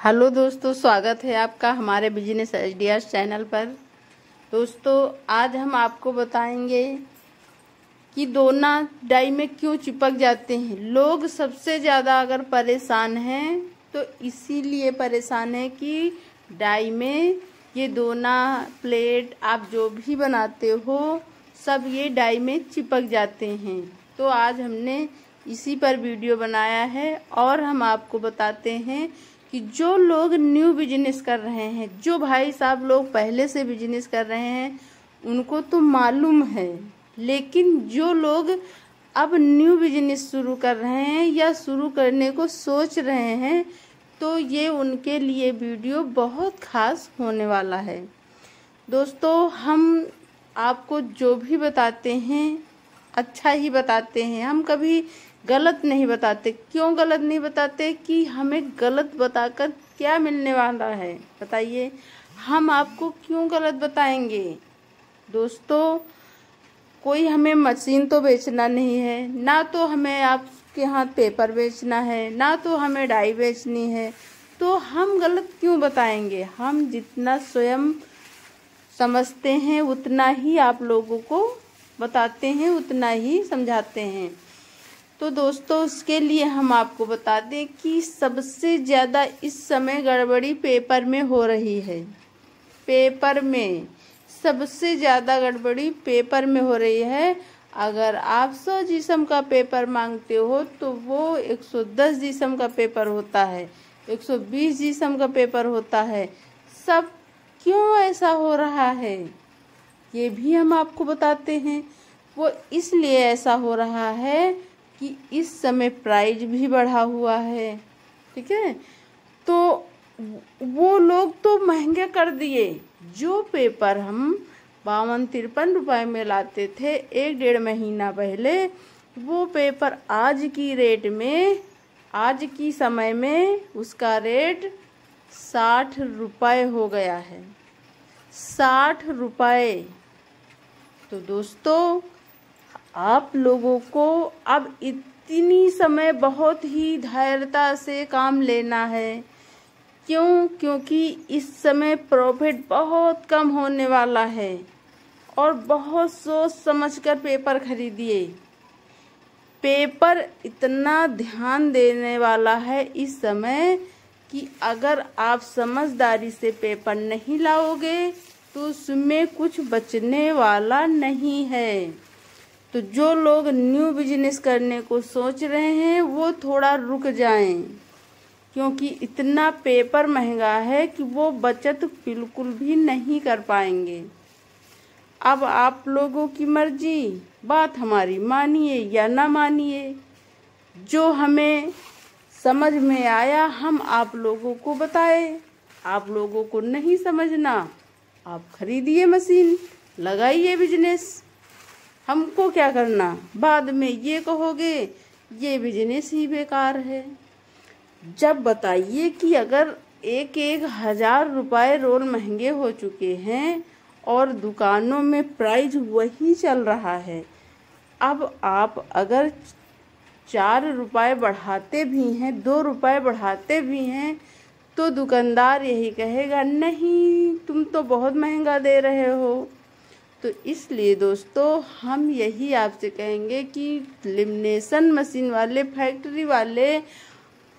Hello दोस्तों, स्वागत है आपका हमारे बिजनेस आइडियाज चैनल पर। दोस्तों, आज हम आपको बताएंगे कि दोना डाई में क्यों चिपक जाते हैं। लोग सबसे ज़्यादा अगर परेशान हैं तो इसीलिए परेशान है कि डाई में ये दोना प्लेट आप जो भी बनाते हो सब ये डाई में चिपक जाते हैं। तो आज हमने इसी पर वीडियो बनाया है और हम आपको बताते हैं कि जो लोग न्यू बिजनेस कर रहे हैं, जो भाई साहब लोग पहले से बिजनेस कर रहे हैं उनको तो मालूम है, लेकिन जो लोग अब न्यू बिजनेस शुरू कर रहे हैं या शुरू करने को सोच रहे हैं तो ये उनके लिए वीडियो बहुत खास होने वाला है। दोस्तों, हम आपको जो भी बताते हैं अच्छा ही बताते हैं, हम कभी गलत नहीं बताते। क्यों गलत नहीं बताते कि हमें गलत बताकर क्या मिलने वाला है, बताइए। हम आपको क्यों गलत बताएंगे। दोस्तों, कोई हमें मशीन तो बेचना नहीं है, ना तो हमें आपके यहाँ पेपर बेचना है, ना तो हमें डाई बेचनी है, तो हम गलत क्यों बताएंगे। हम जितना स्वयं समझते हैं उतना ही आप लोगों को बताते हैं, उतना ही समझाते हैं। तो दोस्तों, उसके लिए हम आपको बता दें कि सबसे ज़्यादा इस समय गड़बड़ी पेपर में हो रही है। पेपर में सबसे ज़्यादा गड़बड़ी पेपर में हो रही है। अगर आप 100 जिस्म का पेपर मांगते हो तो वो 110 जिस्म का पेपर होता है, 120 जिस्म का पेपर होता है। सब क्यों ऐसा हो रहा है ये भी हम आपको बताते हैं। वो इसलिए ऐसा हो रहा है कि इस समय प्राइस भी बढ़ा हुआ है, ठीक है। तो वो लोग तो महंगे कर दिए। जो पेपर हम 52-53 रुपए में लाते थे 1-1.5 महीना पहले, वो पेपर आज की रेट में, आज की समय में उसका रेट 60 रुपए हो गया है। 60 रुपए। तो दोस्तों, आप लोगों को अब इतनी समय बहुत ही धैर्यता से काम लेना है। क्यों? क्योंकि इस समय प्रॉफिट बहुत कम होने वाला है और बहुत सोच समझकर पेपर खरीदिए। पेपर इतना ध्यान देने वाला है इस समय कि अगर आप समझदारी से पेपर नहीं लाओगे तो उसमें कुछ बचने वाला नहीं है। तो जो लोग न्यू बिजनेस करने को सोच रहे हैं वो थोड़ा रुक जाएं, क्योंकि इतना पेपर महंगा है कि वो बचत बिल्कुल भी नहीं कर पाएंगे। अब आप लोगों की मर्जी, बात हमारी मानिए या ना मानिए। जो हमें समझ में आया हम आप लोगों को बताए। आप लोगों को नहीं समझना, आप खरीदिए मशीन, लगाइए बिजनेस। हमको क्या करना, बाद में ये कहोगे ये बिजनेस ही बेकार है। जब बताइए कि अगर 1,000 रुपए रोल महंगे हो चुके हैं और दुकानों में प्राइस वही चल रहा है, अब आप अगर 4 रुपए बढ़ाते भी हैं, 2 रुपए बढ़ाते भी हैं, तो दुकानदार यही कहेगा नहीं तुम तो बहुत महंगा दे रहे हो। तो इसलिए दोस्तों, हम यही आपसे कहेंगे कि लेमिनेशन मशीन वाले, फैक्ट्री वाले,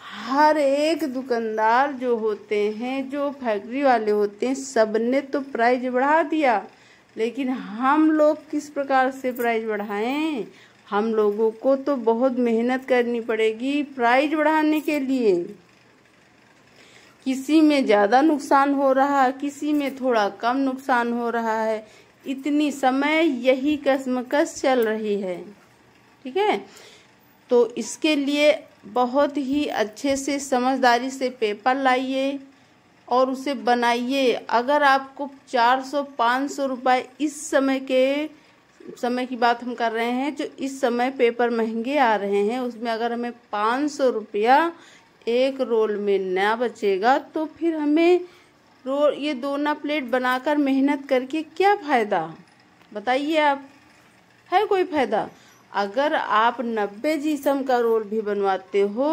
हर एक दुकानदार जो होते हैं, जो फैक्ट्री वाले होते हैं, सबने तो प्राइस बढ़ा दिया। लेकिन हम लोग किस प्रकार से प्राइस बढ़ाएं। हम लोगों को तो बहुत मेहनत करनी पड़ेगी प्राइस बढ़ाने के लिए। किसी में ज़्यादा नुकसान हो रहा है, किसी में थोड़ा कम नुकसान हो रहा है। इतनी समय यही कशमकश चल रही है, ठीक है। तो इसके लिए बहुत ही अच्छे से समझदारी से पेपर लाइए और उसे बनाइए। अगर आपको 400-500 रुपए इस समय की बात हम कर रहे हैं, जो इस समय पेपर महंगे आ रहे हैं, उसमें अगर हमें 500 रुपया एक रोल में ना बचेगा तो फिर हमें रोल ये दोना प्लेट बनाकर मेहनत करके क्या फायदा, बताइए आप। है कोई फायदा? अगर आप 90 जिस्म का रोल भी बनवाते हो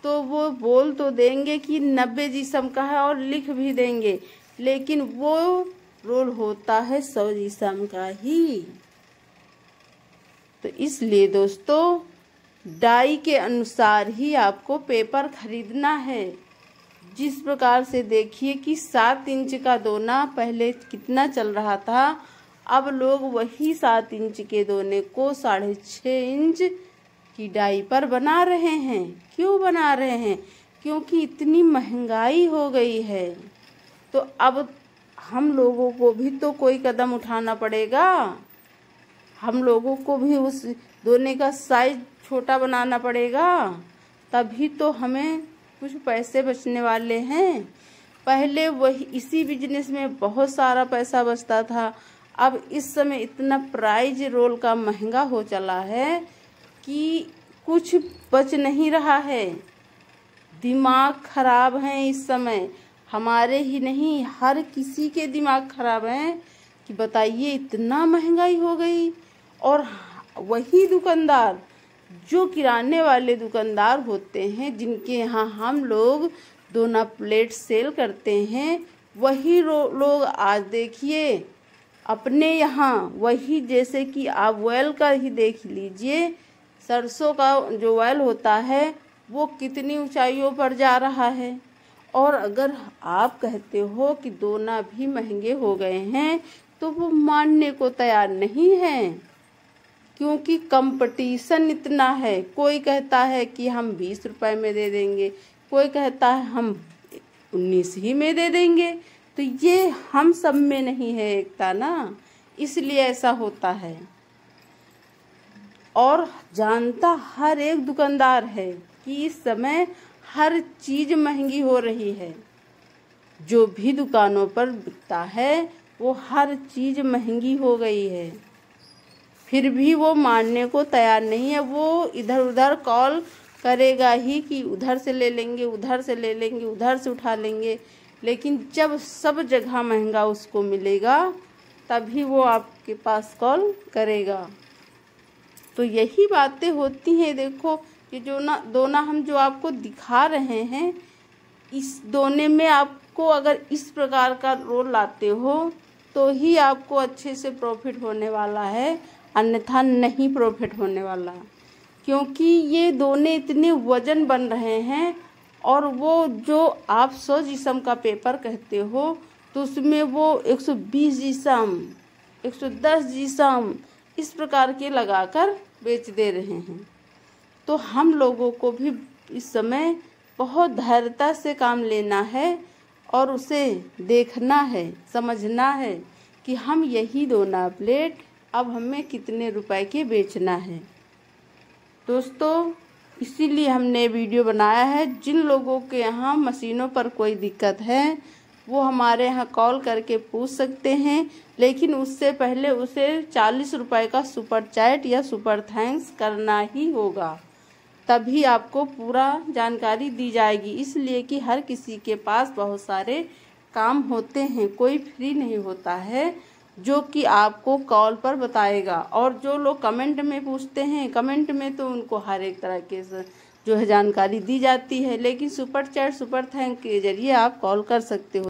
तो वो बोल तो देंगे कि 90 जीएसएम का है और लिख भी देंगे, लेकिन वो रोल होता है 100 जीएसएम का ही। तो इसलिए दोस्तों डाई के अनुसार ही आपको पेपर खरीदना है। जिस प्रकार से देखिए कि 7 इंच का दोना पहले कितना चल रहा था, अब लोग वही 7 इंच के दोने को 6.5 इंच की डाई पर बना रहे हैं। क्यों बना रहे हैं? क्योंकि इतनी महंगाई हो गई है। तो अब हम लोगों को भी तो कोई कदम उठाना पड़ेगा। हम लोगों को भी उस दोने का साइज छोटा बनाना पड़ेगा, तभी तो हमें कुछ पैसे बचने वाले हैं। पहले वही इसी बिजनेस में बहुत सारा पैसा बचता था। अब इस समय इतना प्राइस रोल का महंगा हो चला है कि कुछ बच नहीं रहा है। दिमाग खराब है इस समय, हमारे ही नहीं हर किसी के दिमाग खराब है कि बताइए इतना महंगाई हो गई। और वही दुकानदार जो किराने वाले दुकानदार होते हैं, जिनके यहाँ हम लोग दोना प्लेट सेल करते हैं, वही लोग आज देखिए अपने यहाँ वही, जैसे कि आप ऑयल का ही देख लीजिए, सरसों का जो ऑयल होता है वो कितनी ऊंचाइयों पर जा रहा है। और अगर आप कहते हो कि दोना भी महंगे हो गए हैं तो वो मानने को तैयार नहीं है, क्योंकि कंपटीशन इतना है। कोई कहता है कि हम 20 रुपए में दे देंगे, कोई कहता है हम 19 ही में दे देंगे। तो ये हम सब में नहीं है एकता ना, इसलिए ऐसा होता है। और जानता हर एक दुकानदार है कि इस समय हर चीज महंगी हो रही है। जो भी दुकानों पर बिकता है वो हर चीज महंगी हो गई है, फिर भी वो मानने को तैयार नहीं है। वो इधर उधर कॉल करेगा ही कि उधर से ले लेंगे, उधर से ले लेंगे, उधर से उठा लेंगे, लेकिन जब सब जगह महंगा उसको मिलेगा तभी वो आपके पास कॉल करेगा। तो यही बातें होती हैं। देखो ये दोना हम जो आपको दिखा रहे हैं, इस दोने में आपको अगर इस प्रकार का रोल लाते हो तो ही आपको अच्छे से प्रॉफिट होने वाला है, अन्यथा नहीं प्रॉफिट होने वाला। क्योंकि ये दोने इतने वजन बन रहे हैं, और वो जो आप 100 जीएसएम का पेपर कहते हो तो उसमें वो 120 जीएसएम, 110 जीएसएम इस प्रकार के लगाकर बेच दे रहे हैं। तो हम लोगों को भी इस समय बहुत धैर्यता से काम लेना है और उसे देखना है, समझना है कि हम यही दोना प्लेट अब हमें कितने रुपए के बेचना है। दोस्तों इसीलिए हमने वीडियो बनाया है। जिन लोगों के यहाँ मशीनों पर कोई दिक्कत है वो हमारे यहाँ कॉल करके पूछ सकते हैं, लेकिन उससे पहले उसे 40 रुपए का सुपर चैट या सुपर थैंक्स करना ही होगा, तभी आपको पूरा जानकारी दी जाएगी। इसलिए कि हर किसी के पास बहुत सारे काम होते हैं, कोई फ्री नहीं होता है जो कि आपको कॉल पर बताएगा। और जो लोग कमेंट में पूछते हैं, कमेंट में तो उनको हर एक तरह के जो है जानकारी दी जाती है, लेकिन सुपर चैट सुपर थैंक के जरिए आप कॉल कर सकते हो।